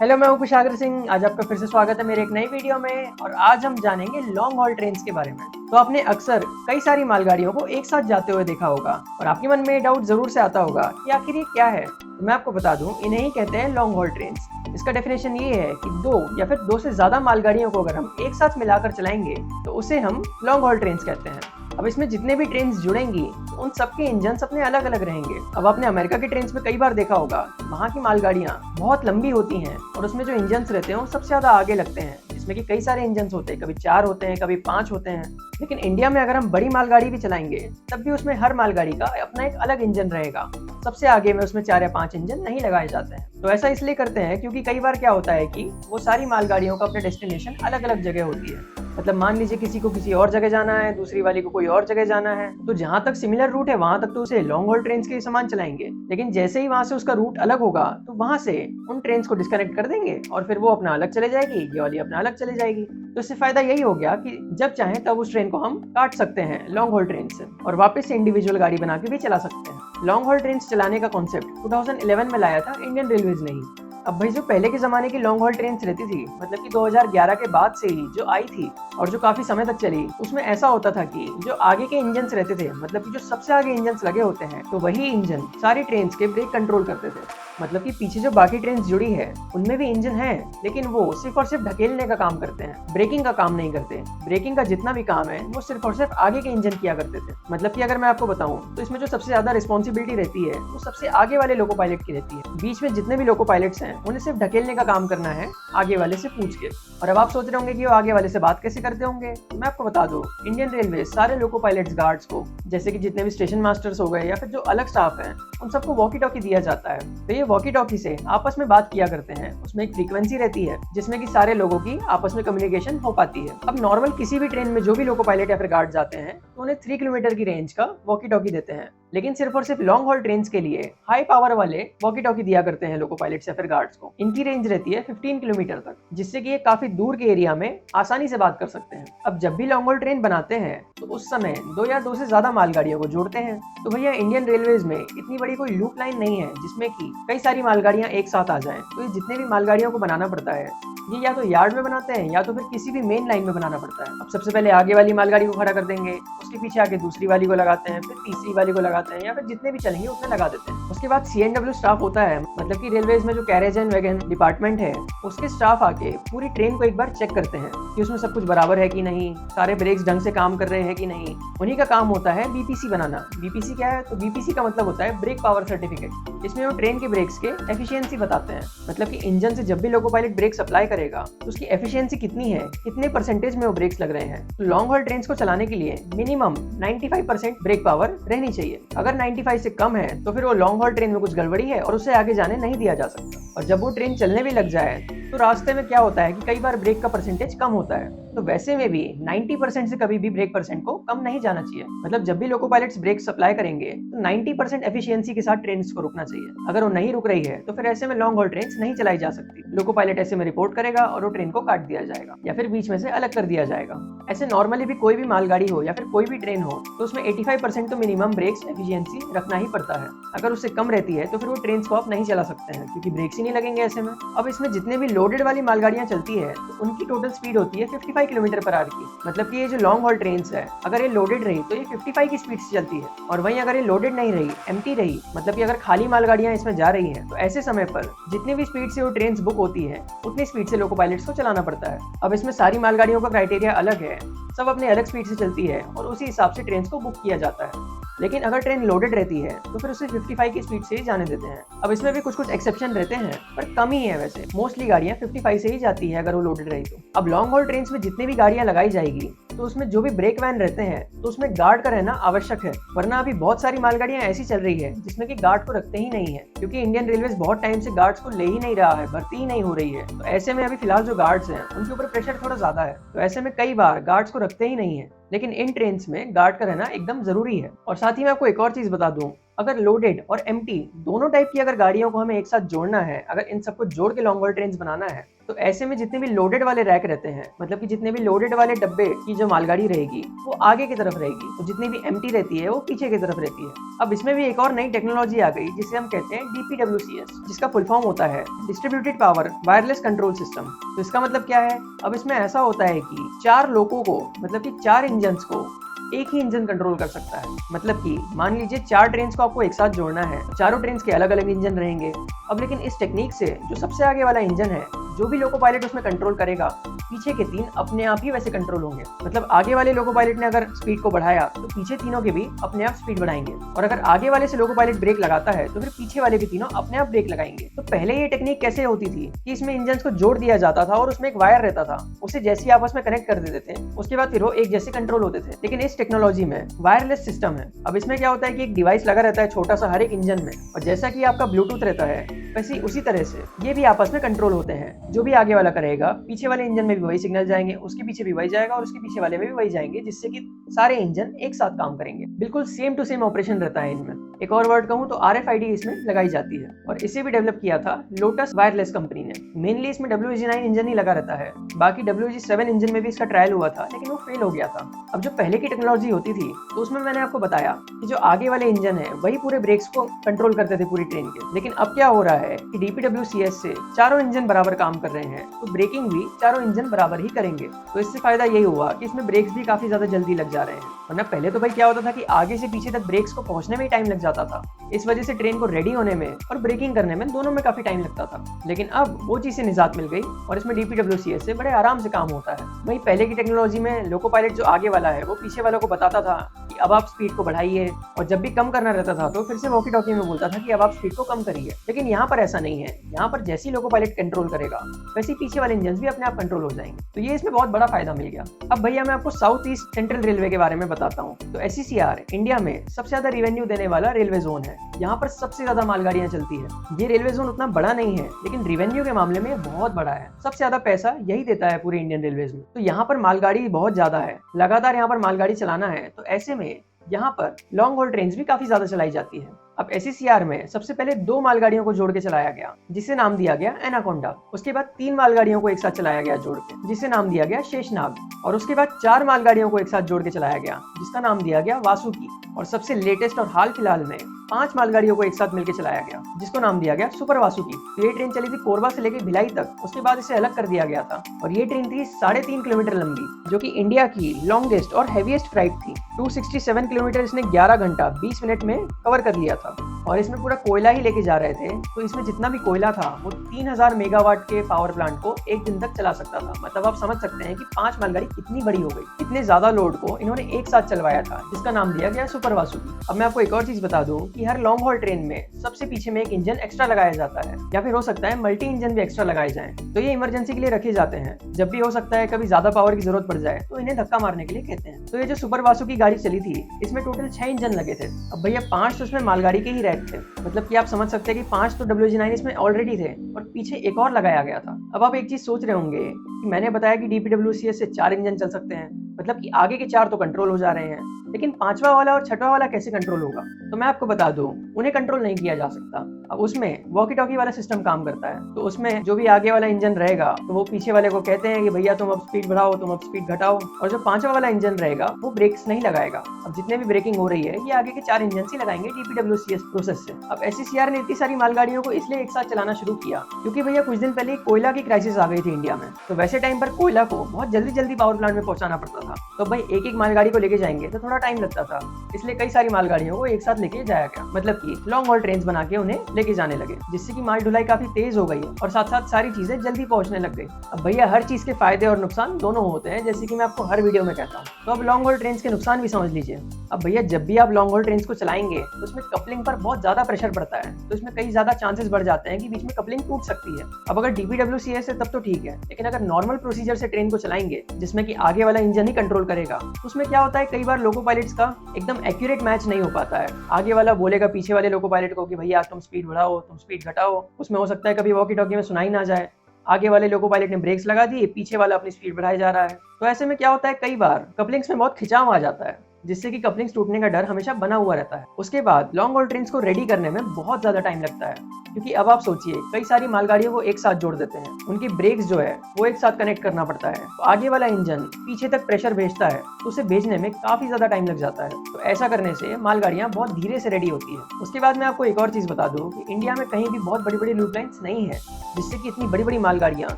Hello, मैं हूं कुशाग्र सिंह। आज आपका फिर से स्वागत है मेरे एक नई वीडियो में। और आज हम जानेंगे लॉन्ग हॉल ट्रेन्स के बारे में। तो आपने अक्सर कई सारी मालगाड़ियों को एक साथ जाते हुए देखा होगा और आपके मन में डाउट जरूर से आता होगा कि आखिर ये क्या है। तो मैं आपको बता दूं, इन्हें ही कहते हैं लॉन्ग हॉल ट्रेन्स। इसका डेफिनेशन ये है कि दो या फिर दो से ज्यादा मालगाड़ियों को अगर हम एक साथ मिलाकर चलाएंगे तो उसे हम लॉन्ग हॉल ट्रेन्स कहते हैं। अब इसमें जितने भी ट्रेन्स जुड़ेंगी तो उन सबके इंजन अपने अलग अलग रहेंगे। अब आपने अमेरिका के ट्रेन्स में कई बार देखा होगा, वहाँ की मालगाड़ियाँ बहुत लंबी होती हैं और उसमें जो इंजन रहते हैं वो सबसे ज्यादा आगे लगते हैं, जिसमें कि कई सारे इंजन होते हैं, कभी 4 होते हैं, कभी 5 होते हैं। लेकिन इंडिया में अगर हम बड़ी मालगाड़ी भी चलाएंगे तब भी उसमें हर मालगाड़ी का अपना एक अलग इंजन रहेगा। सबसे आगे में उसमें 4 या 5 इंजन नहीं लगाए जाते हैं। तो ऐसा इसलिए करते हैं क्योंकि कई बार क्या होता है कि वो सारी मालगाड़ियों का अपने डेस्टिनेशन अलग अलग जगह होती है। मतलब मान लीजिए किसी को किसी और जगह जाना है, दूसरी वाली को कोई और जगह जाना है, तो जहां तक सिमिलर रूट है वहां तक तो उसे लॉन्ग हॉल ट्रेन्स के समान चलाएंगे। लेकिन जैसे ही वहां से उसका रूट अलग होगा तो वहां से उन ट्रेन्स को डिस्कनेक्ट कर देंगे और फिर वो अपना अलग चले जाएगी, ये वाली अपना अलग चले जाएगी। तो इससे फायदा यही हो गया कि जब चाहें तब उस ट्रेन को हम काट सकते हैं लॉन्ग हॉल ट्रेन से और वापस से इंडिविजुअल गाड़ी बना के भी चला सकते हैं। लॉन्ग हॉल ट्रेन चलाने का कॉन्सेप्ट 2011 में लाया था इंडियन रेलवेज ने ही। अब भाई, जो पहले के जमाने की लॉन्ग हॉल ट्रेन रहती थी, मतलब कि 2011 के बाद से ही जो आई थी और जो काफी समय तक चली, उसमें ऐसा होता था कि जो आगे के इंजन रहते थे, मतलब कि जो सबसे आगे इंजन लगे होते हैं, तो वही इंजन सारी ट्रेन के ब्रेक कंट्रोल करते थे। मतलब कि पीछे जो बाकी ट्रेन जुड़ी है उनमें भी इंजन है, लेकिन वो सिर्फ और सिर्फ ढकेलने का काम करते हैं, ब्रेकिंग का काम नहीं करते। ब्रेकिंग का जितना भी काम है वो सिर्फ और सिर्फ आगे के इंजन किया करते थे। मतलब कि अगर मैं आपको बताऊं तो इसमें जो सबसे ज्यादा रिस्पॉन्सिबिलिटी रहती है वो सबसे आगे वाले लोको पायलट की रहती है। बीच में जितने भी लोको पायलट्स हैं उन्हें सिर्फ ढकेलने का काम करना है आगे वाले से पूछ के। और अब आप सोच रहे होंगे कि वो आगे वाले से बात कैसे करते होंगे। मैं आपको बता दूं, इंडियन रेलवे सारे लोको पायलट्स गार्ड्स को, जैसे कि जितने भी स्टेशन मास्टर्स हो गए या फिर जो अलग स्टाफ है, उन सबको वॉकी टॉकी दिया जाता है। तो ये वॉकी टॉकी से आपस में बात किया करते हैं। उसमें एक फ्रीक्वेंसी रहती है जिसमें कि सारे लोगों की आपस में कम्युनिकेशन हो पाती है। अब नॉर्मल किसी भी ट्रेन में जो भी लोको पायलट या फिर गार्ड जाते हैं तो उन्हें 3 किलोमीटर की रेंज का वॉकी टॉकी देते हैं। लेकिन सिर्फ और सिर्फ लॉन्ग हॉल ट्रेन के लिए हाई पावर वाले वॉकी टॉकी दिया करते हैं लोको पायलट्स या फिर गार्ड्स को। इनकी रेंज रहती है 15 किलोमीटर तक, जिससे कि ये काफी दूर के एरिया में आसानी से बात कर सकते हैं। अब जब भी लॉन्ग हॉल ट्रेन बनाते हैं तो उस समय 2 या 2 से ज्यादा मालगाड़ियों को जोड़ते हैं। तो भैया, इंडियन रेलवेज में इतनी बड़ी कोई लूप लाइन नहीं है जिसमें कि कई सारी मालगाड़ियां एक साथ आ जाएं। तो ये जितने भी मालगाड़ियों को बनाना पड़ता है, ये या तो यार्ड में बनाते हैं या तो फिर किसी भी मेन लाइन में बनाना पड़ता है। अब सबसे पहले आगे वाली मालगाड़ी को खड़ा कर देंगे, उसके पीछे आके दूसरी वाली को लगाते हैं, फिर तीसरी वाली को लगाते हैं, या फिर जितने भी चलेंगे उतने लगा देते हैं। उसके बाद CNW स्टाफ होता है, मतलब कि रेलवेज में जो कैरेज एंड वैगन डिपार्टमेंट है, उसके स्टाफ आके पूरी ट्रेन को एक बार चेक करते हैं कि उसमें सब कुछ बराबर है कि नहीं, सारे ब्रेक्स ढंग से काम कर रहे हैं कि नहीं। उन्हीं का काम होता है BPC बनाना। BPC क्या है? तो BPC का मतलब होता है ब्रेक पावर सर्टिफिकेट। इसमें वो ट्रेन के ब्रेक्स के एफिशिएंसी बताते हैं। मतलब कि इंजन से जब भी लोको पायलट ब्रेक सप्लाई करेगा तो उसकी एफिशिएंसी कितनी है, कितने परसेंटेज में वो ब्रेक्स लग रहे हैं। तो लॉन्ग हॉल ट्रेन्स को चलाने के लिए मिनिमम 95% ब्रेक पावर रहनी चाहिए। अगर 95 से कम है तो फिर वो लॉन्ग हॉल ट्रेन में कुछ गड़बड़ी है और उसे आगे जाने नहीं दिया जा सकता। और जब वो ट्रेन चलने भी लग जाए तो रास्ते में क्या होता है कि कई बार ब्रेक का परसेंटेज कम होता है। तो वैसे में भी 90% से कभी भी ब्रेक परसेंट को कम नहीं जाना चाहिए। मतलब जब भी लोको पायलट्स ब्रेक सप्लाई करेंगे तो 90% एफिशिएंसी के साथ ट्रेन को रुकना चाहिए। अगर वो नहीं रुक रही है तो फिर ऐसे में लॉन्ग हॉल ट्रेन नहीं चलाई जा सकती। लोको पायलट ऐसे में रिपोर्ट करेगा और वो ट्रेन को काट दिया जाएगा या फिर बीच में से अलग कर दिया जाएगा। ऐसे नॉर्मली भी कोई भी मालगाड़ी हो या फिर कोई भी ट्रेन हो तो उसमें 85% तो मिनिमम ब्रेक्स एफिशिएंसी रखना ही पड़ता है। अगर उससे कम रहती है तो फिर वो ट्रेन को आप नहीं चला सकते हैं, क्योंकि ब्रेक्स ही नहीं लगेंगे ऐसे में। अब इसमें जितने भी लोडेड वाली मालगाड़ियां चलती है तो उनकी टोटल स्पीड होती है 55 किलोमीटर पर आवर की। मतलब कि ये जो लॉन्ग हॉल ट्रेन है, अगर ये लोडेड रही तो ये 55 की स्पीड से चलती है। और वहीं अगर ये लोडेड नहीं रही, एम्प्टी रही, मतलब कि अगर खाली मालगाड़ियां इसमें जा रही हैं, तो ऐसे समय पर जितनी भी स्पीड से वो ट्रेन बुक होती है उतनी स्पीड से लोको पायलट्स को चलाना पड़ता है। अब इसमें सारी मालगाड़ियों का क्राइटेरिया अलग है, सब अपने अलग स्पीड से चलती है और उसी हिसाब से ट्रेन को बुक किया जाता है। लेकिन अगर ट्रेन लोडेड रहती है तो फिर उसे 55 की स्पीड से ही जाने देते हैं। अब इसमें भी कुछ कुछ एक्सेप्शन रहते हैं, पर कम ही है। वैसे मोस्टली गाड़ियां 55 से ही जाती है अगर वो लोडेड रही तो। अब लॉन्ग हॉल ट्रेन में जितनी भी गाड़ियां लगाई जाएगी तो उसमें जो भी ब्रेक वैन रहते हैं तो उसमें गार्ड का रहना आवश्यक है। वरना अभी बहुत सारी मालगाड़ियां ऐसी चल रही है जिसमें कि गार्ड को रखते ही नहीं है, क्योंकि इंडियन रेलवे बहुत टाइम से गार्ड्स को ले ही नहीं रहा है, भर्ती ही नहीं हो रही है। तो ऐसे में अभी फिलहाल जो गार्ड्स हैं उनके ऊपर प्रेशर थोड़ा ज्यादा है, तो ऐसे में कई बार गार्ड्स को रखते ही नहीं है। लेकिन इन ट्रेन में गार्ड का रहना एकदम जरूरी है। और साथ ही मैं आपको एक और चीज बता दूं, अगर लोडेड और एम्प्टी दोनों टाइप की अगर गाड़ियों को हमें एक साथ जोड़ना है, अगर इन सबको जोड़ के लॉन्ग हॉल ट्रेन बनाना है, तो ऐसे में जितने भी लोडेड वाले रैक रहते हैं, मतलब कि जितने भी लोडेड वाले डब्बे की जो मालगाड़ी रहेगी वो आगे की तरफ रहेगी, तो जितनी भी एम्प्टी रहती है वो पीछे की तरफ रहती है। अब इसमें भी एक और नई टेक्नोलॉजी आ गई जिसे हम कहते हैं DPWCS, जिसका फुल फॉर्म होता है distributed power wireless control system. तो इसका मतलब क्या है? अब इसमें ऐसा होता है कि 4 लोगों को, मतलब कि 4 इंजन को एक ही इंजन कंट्रोल कर सकता है। मतलब कि मान लीजिए 4 ट्रेन को आपको एक साथ जोड़ना है, चारों ट्रेन के अलग अलग इंजन रहेंगे। अब लेकिन इस टेक्निक से जो सबसे आगे वाला इंजन है, जो भी लोको पायलट उसमें कंट्रोल करेगा, पीछे के 3 अपने आप ही वैसे कंट्रोल होंगे। मतलब आगे वाले लोको पायलट ने अगर स्पीड को बढ़ाया तो पीछे तीनों के भी अपने आप स्पीड बढ़ाएंगे, और अगर आगे वाले से लोको पायलट ब्रेक लगाता है तो फिर पीछे वाले के तीनों अपने आप ब्रेक लगाएंगे। तो पहले ये टेक्निक कैसे होती थी कि इसमें इंजन को जोड़ दिया जाता था और उसमें एक वायर रहता था, उसे जैसे ही आपस में कनेक्ट कर देते थे उसके बाद फिर वो एक जैसे कंट्रोल होते थे। लेकिन इस टेक्नोलॉजी में वायरलेस सिस्टम है। अब इसमें क्या होता है कि एक डिवाइस लगा रहता है छोटा सा हर एक इंजन में, और जैसा कि आपका ब्लूटूथ रहता है वैसे उसी तरह से ये भी आपस में कंट्रोल होते हैं। जो भी आगे वाला करेगा, पीछे वाले इंजन में भी वही सिग्नल जाएंगे, उसके पीछे भी वही जाएगा और उसके पीछे वाले में भी वही जाएंगे, जिससे कि सारे इंजन एक साथ काम करेंगे। बिल्कुल सेम टू सेम ऑपरेशन रहता है इनमें। एक और वर्ड कहूँ तो RFID इसमें लगाई जाती है, और इसे भी डेवलप किया था लोटस वायरलेस कंपनी ने। मेनली इसमें WG9 इंजन ही लगा रहता है, बाकी WG7 इंजन में भी इसका ट्रायल हुआ था लेकिन वो फेल हो गया था। अब जो पहले की टेक्नोलॉजी होती थी तो उसमें मैंने आपको बताया कि जो आगे वाले इंजन है वही पूरे ब्रेक्स को कंट्रोल करते थे पूरी ट्रेन के। लेकिन अब क्या हो रहा है कि DPWCS से चारों इंजन बराबर काम कर रहे हैं, तो ब्रेकिंग भी चारों इंजन बराबर ही करेंगे। तो इससे फायदा यही हुआ कि इसमें ब्रेक्स भी काफी ज्यादा जल्दी लग जा रहे हैं, वरना पहले तो भाई क्या होता था कि आगे से पीछे तक ब्रेक्स को पहुंचने में ही टाइम लग जाता था। इस वजह से ट्रेन को रेडी होने में और ब्रेकिंग करने में दोनों में काफी टाइम लगता था। लेकिन अब वो चीज से निजात मिल गई और इसमें DPWCS से बड़े आराम से काम होता है। वही पहले की टेक्नोलॉजी में लोको पायलट जो आगे वाला है वो पीछे वालों को बताता था कि अब आप स्पीड को बढ़ाइए, और जब भी कम करना रहता था तो फिर से वॉकी टॉकी में बोलता था कि अब आप स्पीड को कम करिए। लेकिन यहाँ पर ऐसा नहीं है, यहाँ पर जैसे ही लोको पायलट कंट्रोल करेगा वैसे ही पीछे वाले इंजन भी अपने आप कंट्रोल हो जाएंगे। तो ये इसमें बहुत बड़ा फायदा मिल गया। अब भैया मैं आपको साउथ ईस्ट सेंट्रल रेलवे के बारे में बताता हूँ। तो SECR इंडिया में सबसे ज्यादा रेवेन्यू देने वाला रेलवे जोन है। यहाँ पर सबसे ज्यादा मालगाड़ियां चलती है। ये रेलवे जोन उतना बड़ा नहीं है लेकिन रेवेन्यू के मामले में बहुत बड़ा है। सबसे ज्यादा पैसा यही देता है पूरे इंडियन रेलवेज में। तो यहाँ पर मालगाड़ी बहुत ज्यादा है, लगातार यहाँ पर मालगाड़ी चलाना है, तो ऐसे में यहाँ पर लॉन्ग हॉल ट्रेन भी काफी ज्यादा चलाई जाती है। अब SECR में सबसे पहले 2 मालगाड़ियों को जोड़ के चलाया गया जिसे नाम दिया गया एनाकोंडा। उसके बाद 3 मालगाड़ियों को एक साथ चलाया गया जोड़ के, जिसे नाम दिया गया शेषनाग। और उसके बाद 4 मालगाड़ियों को एक साथ जोड़ के चलाया गया जिसका नाम दिया गया वासुकी। और सबसे लेटेस्ट और हाल फिलहाल में 5 मालगाड़ियों को एक साथ मिलकर चलाया गया जिसको नाम दिया गया सुपर वासुकी। तो ये ट्रेन चली थी कोरबा से लेकर भिलाई तक, उसके बाद इसे अलग कर दिया गया था। और ये ट्रेन थी 3.5 किलोमीटर लंबी, जो कि इंडिया की लॉन्गेस्ट और हैवीएस्ट फ्लाइट थी। 267 किलोमीटर इसने 11 घंटा 20 मिनट में कवर कर लिया था। और इसमें पूरा कोयला ही लेके जा रहे थे, तो इसमें जितना भी कोयला था वो 3000 मेगावाट के पावर प्लांट को एक दिन तक चला सकता था। मतलब आप समझ सकते हैं कि 5 मालगाड़ी कितनी बड़ी हो गई। इतने ज्यादा लोड को इन्होंने एक साथ चलवाया था जिसका नाम दिया गया सुपर वासुकी। अब मैं आपको एक और चीज बता दूं कि हर लॉन्ग हॉल ट्रेन में सबसे पीछे में एक इंजन एक्स्ट्रा लगाया जाता है, या फिर हो सकता है मल्टी इंजन भी एक्स्ट्रा लगाए जाएं। तो ये इमरजेंसी के लिए रखे जाते हैं, जब भी हो सकता है कभी ज्यादा पावर की जरूरत पड़ जाए तो इन्हें धक्का मारने के लिए कहते हैं। तो ये जो सुपर वासुकी गाड़ी चली थी इसमें टोटल 6 इंजन लगे थे। अब भैया 5 तो इसमें मालगाड़ी के ही रैक थे, मतलब कि आप समझ सकते हैं कि 5 तो WG9 इसमें ऑलरेडी थे और पीछे एक और लगाया गया था। अब आप एक चीज सोच रहे होंगे कि मैंने बताया कि DPWCS से 4 इंजन चल सकते हैं, मतलब कि आगे के 4 तो कंट्रोल हो जा रहे हैं, लेकिन 5वां वाला और 6वां वाला कैसे कंट्रोल होगा? तो मैं आपको बता दूं, उन्हें कंट्रोल नहीं किया जा सकता। अब उसमें वॉकी टॉकी वाला सिस्टम काम करता है। तो उसमें जो भी आगे वाला इंजन रहेगा तो वो पीछे वाले को कहते हैं कि भैया तुम अब स्पीड बढ़ाओ, तुम अब स्पीड घटाओ। और जो 5वां वाला इंजन रहेगा वो ब्रेक्स नहीं लगाएगा। अब जितने भी ब्रेकिंग हो रही है ये आगे के 4 इंजन ही लगाएंगे DPWCS प्रोसेस से। अब SECR ने इतनी सारी मालगाड़ियों को इसलिए एक साथ चलाना शुरू किया क्योंकि भैया कुछ दिन पहले कोयला की क्राइसिस आ गई थी इंडिया में। तो वैसे टाइम पर कोयला को बहुत जल्दी पावर प्लांट में पहुंचाना पड़ता था। तो भाई एक मालगाड़ी को लेके जाएंगे तो थोड़ा टाइम लगता था, इसलिए कई सारी मालगाड़ियों को एक साथ लेके जाया गया। मतलब कि लॉन्ग हॉल ट्रेन बना के उन्हें लेके जाने लगे, जिससे कि माल ढुलाई काफी तेज हो गई और साथ साथ सारी चीजें जल्दी पहुंचने लग गई। अब भैया हर चीज के फायदे और नुकसान दोनों होते हैं, जैसे कि मैं आपको हर वीडियो में कहता हूँ। तो अब लॉन्ग हॉल ट्रेन के नुकसान भी समझ लीजिए। अब भैया जब भी आप लॉन्ग हॉल ट्रेन को चलाएंगे तो उसमें कपलिंग पर बहुत ज्यादा प्रेशर पड़ता है, तो इसमें कई ज्यादा चांसेस बढ़ जाते हैं कि बीच में कपलिंग टूट सकती है। अब अगर DPWCS है तब तो ठीक है, लेकिन अगर नॉर्मल प्रोसीजर से ट्रेन को चलाएंगे जिसमें कि आगे वाला इंजन ही कंट्रोल करेगा, उसमें क्या होता है कई बार लोको पायलट्स का एकदम एक्यूरेट मैच नहीं हो पाता है। आगे वाला बोलेगा पीछे वाले लोको पायलट को कि भैया तुम स्पीड बढ़ाओ, तुम स्पीड घटाओ, उसमें हो सकता है कभी वॉकी टॉकी में सुनाई ना जाए। आगे वाले लोको पायलट ने ब्रेक्स लगा दिए, पीछे वाला अपनी स्पीड बढ़ाई जा रहा है। तो ऐसे में क्या होता है, कई बार कपलिंग्स में बहुत खिंचाव आ जाता है, जिससे कि कपलिंग्स टूटने का डर हमेशा बना हुआ रहता है। उसके बाद लॉन्ग हॉल ट्रेन्स को रेडी करने में बहुत ज्यादा टाइम लगता है, क्योंकि अब आप सोचिए कई सारी मालगाड़ियों को एक साथ जोड़ देते हैं, उनकी ब्रेक्स जो है वो एक साथ कनेक्ट करना पड़ता है, तो आगे वाला इंजन पीछे तक प्रेशर भेजता है, तो उसे भेजने में काफी ज्यादा टाइम लग जाता है। तो ऐसा करने से मालगाड़ियां बहुत धीरे से रेडी होती है। उसके बाद मैं आपको एक और चीज बता दूं कि इंडिया में कहीं भी बहुत बड़ी बड़ी लूप लाइन्स नहीं है, जिससे कि इतनी बड़ी बड़ी मालगाड़ियां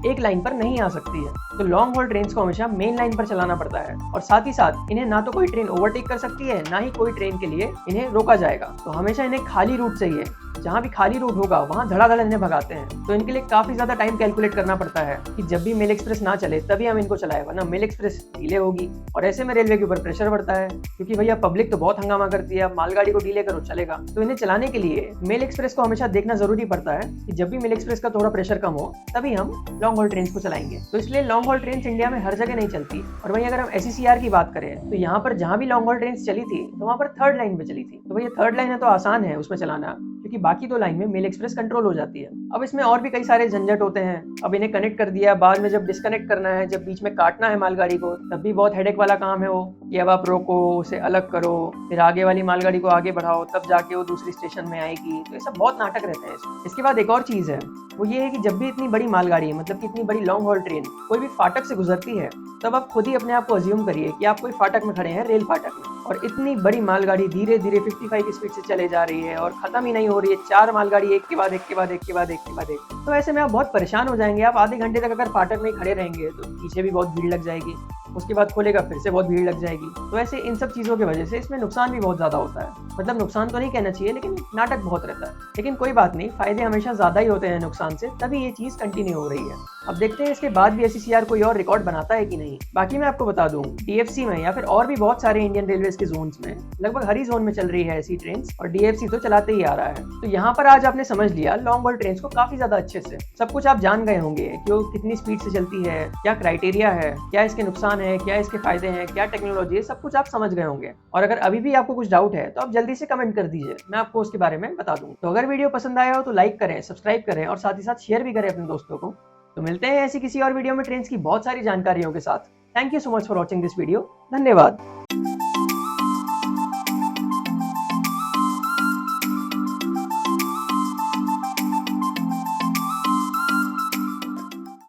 एक लाइन पर नहीं आ सकती है। तो लॉन्ग हॉल ट्रेन्स को हमेशा मेन लाइन पर चलाना पड़ता है, और साथ ही साथ इन्हें ना तो कोई ट्रेन ओवरटेक कर सकती है, ना ही कोई ट्रेन के लिए इन्हें रोका जाएगा। तो हमेशा इन्हें खाली रूट चाहिए, जहाँ भी खाली रूट होगा वहाँ धड़ाधड़ इन्हें भगाते हैं। तो इनके लिए काफी ज्यादा टाइम कैलकुलेट करना पड़ता है कि जब भी मेल एक्सप्रेस ना चले तभी हम इनको चलाए, वरना मेल एक्सप्रेस डिले होगी। और ऐसे में रेलवे के ऊपर प्रेशर बढ़ता है, क्योंकि भैया पब्लिक तो बहुत हंगामा करती है, मालगाड़ी को डिले करो चलेगा। तो इन्हें चलाने के लिए मेल एक्सप्रेस को हमेशा देखना जरूरी पड़ता है कि जब भी मेल एक्सप्रेस का थोड़ा प्रेशर कम हो तभी हम लॉन्ग हॉल ट्रेन को चलाएंगे। तो इसलिए लॉन्ग हॉल ट्रेन इंडिया में हर जगह नहीं चलती। और वहीं अगर हम SECR की बात करें तो यहाँ पर जहाँ भी लॉन्ग हॉल ट्रेन चली थी तो वहाँ पर थर्ड लाइन पे चली थी। तो भैया थर्ड लाइन है तो आसान है उसमें चलाना, क्योंकि बाकी दो लाइन में मेल एक्सप्रेस कंट्रोल हो जाती है। अब इसमें और भी कई सारे झंझट होते हैं। अब इन्हें कनेक्ट कर दिया, बाद में जब डिस्कनेक्ट करना है, जब बीच में काटना है मालगाड़ी को, तब भी बहुत हेडेक वाला काम है वो, कि अब आप रोको, उसे अलग करो, फिर आगे वाली मालगाड़ी को आगे बढ़ाओ, तब जाके वो दूसरी स्टेशन में आएगी। तो ये सब बहुत नाटक रहते हैं इसमें। इसके बाद एक और चीज है, वो ये है कि जब भी इतनी बड़ी मालगाड़ी है, मतलब कि इतनी बड़ी लॉन्ग हॉल ट्रेन कोई भी फाटक से गुजरती है, तब आप खुद ही अपने आप को अज्यूम करिए कि आप कोई फाटक में खड़े हैं, रेल फाटक में, और इतनी बड़ी मालगाड़ी धीरे धीरे 55 की स्पीड से चले जा रही है और खत्म ही नहीं हो रही है। 4 मालगाड़ी एक के बाद एक के बाद एक के बाद एक के बाद एक। तो ऐसे में आप बहुत परेशान हो जाएंगे। आप आधे घंटे तक अगर फाटक में खड़े रहेंगे तो पीछे भी बहुत भीड़ लग जाएगी, उसके बाद खोलेगा फिर से बहुत भीड़ लग जाएगी। तो ऐसे इन सब चीज़ों की वजह से इसमें नुकसान भी बहुत ज़्यादा होता है। मतलब नुकसान तो नहीं कहना चाहिए, लेकिन नाटक बहुत रहता है। लेकिन कोई बात नहीं, फायदे हमेशा ज़्यादा ही होते हैं नुकसान से, तभी ये चीज़ कंटिन्यू हो रही है। अब देखते हैं इसके बाद भी SECR कोई और रिकॉर्ड बनाता है कि नहीं। बाकी मैं आपको बता दूं, DFC में या फिर और भी बहुत सारे इंडियन रेलवेज के जोन्स में लगभग हर ही जोन में चल रही है ऐसी ट्रेन, और DFC तो चलाते ही आ रहा है। तो यहाँ पर आज आपने समझ लिया लॉन्ग हॉल ट्रेन को काफी ज्यादा अच्छे से। सब कुछ आप जान गए होंगे कि वो कितनी स्पीड से चलती है, क्या क्राइटेरिया है, क्या इसके नुकसान है, क्या इसके फायदे हैं, क्या टेक्नोलॉजी है, सब कुछ आप समझ गए होंगे। और अगर अभी भी आपको कुछ डाउट है तो आप जल्दी से कमेंट कर दीजिए, मैं आपको उसके बारे में बता दूंगा। तो अगर वीडियो पसंद आया हो तो लाइक करें, सब्सक्राइब करें और साथ ही साथ शेयर भी करें अपने दोस्तों को। तो मिलते हैं ऐसी किसी और वीडियो में ट्रेन्स की बहुत सारी जानकारियों के साथ। Thank you so much for watching this video. धन्यवाद।